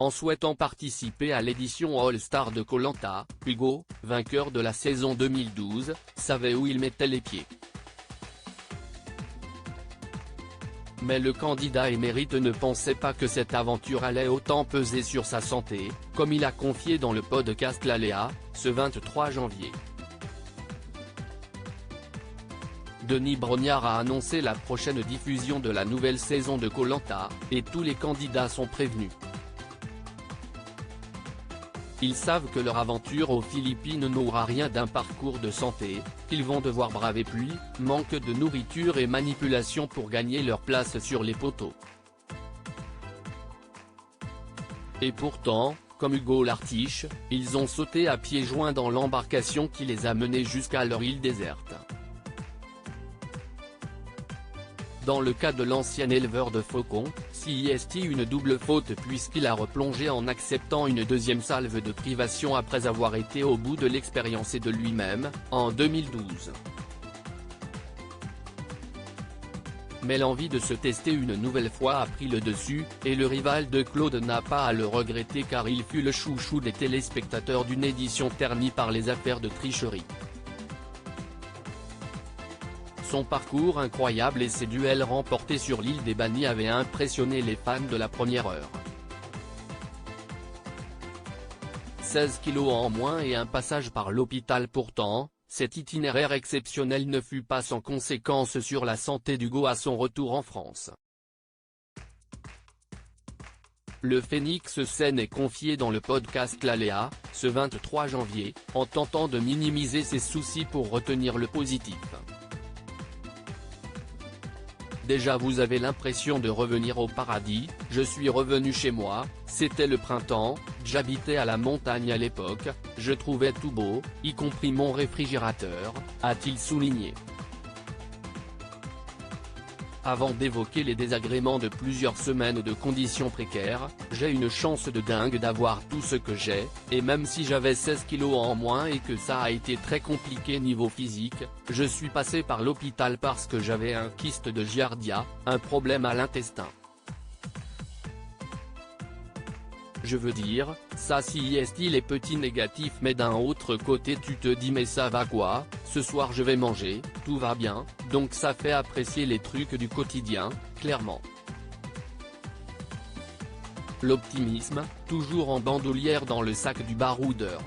en souhaitant participer à l'édition All-Star de Koh Lanta. Hugo, vainqueur de la saison 2012, savait où il mettait les pieds. Mais le candidat émérite ne pensait pas que cette aventure allait autant peser sur sa santé, comme il a confié dans le podcast L'Aléa, ce 23 janvier. Denis Brognard a annoncé la prochaine diffusion de la nouvelle saison de Koh Lanta, et tous les candidats sont prévenus. Ils savent que leur aventure aux Philippines n'aura rien d'un parcours de santé, qu'ils vont devoir braver pluie, manque de nourriture et manipulation pour gagner leur place sur les poteaux. Et pourtant, comme Hugo l'Artiche, ils ont sauté à pieds joints dans l'embarcation qui les a menés jusqu'à leur île déserte. Dans le cas de l'ancien éleveur de faucons, CIST une double faute puisqu'il a replongé en acceptant une deuxième salve de privation après avoir été au bout de l'expérience et de lui-même, en 2012. Mais l'envie de se tester une nouvelle fois a pris le dessus, et le rival de Claude n'a pas à le regretter car il fut le chouchou des téléspectateurs d'une édition ternie par les affaires de tricherie. Son parcours incroyable et ses duels remportés sur l'île des Bannis avaient impressionné les fans de la première heure. 16 kilos en moins et un passage par l'hôpital. Pourtant, cet itinéraire exceptionnel ne fut pas sans conséquences sur la santé d'Hugo à son retour en France. Le Phénix Saine est confié dans le podcast L'Aléa, ce 23 janvier, en tentant de minimiser ses soucis pour retenir le positif. Déjà vous avez l'impression de revenir au paradis, je suis revenu chez moi, c'était le printemps, j'habitais à la montagne à l'époque, je trouvais tout beau, y compris mon réfrigérateur, a-t-il souligné. Avant d'évoquer les désagréments de plusieurs semaines de conditions précaires, j'ai une chance de dingue d'avoir tout ce que j'ai, et même si j'avais 16 kilos en moins et que ça a été très compliqué niveau physique, je suis passé par l'hôpital parce que j'avais un kyste de Giardia, un problème à l'intestin. Je veux dire, ça si est-il est petit négatif mais d'un autre côté tu te dis mais ça va quoi, ce soir je vais manger, tout va bien, donc ça fait apprécier les trucs du quotidien, clairement. L'optimisme, toujours en bandoulière dans le sac du baroudeur.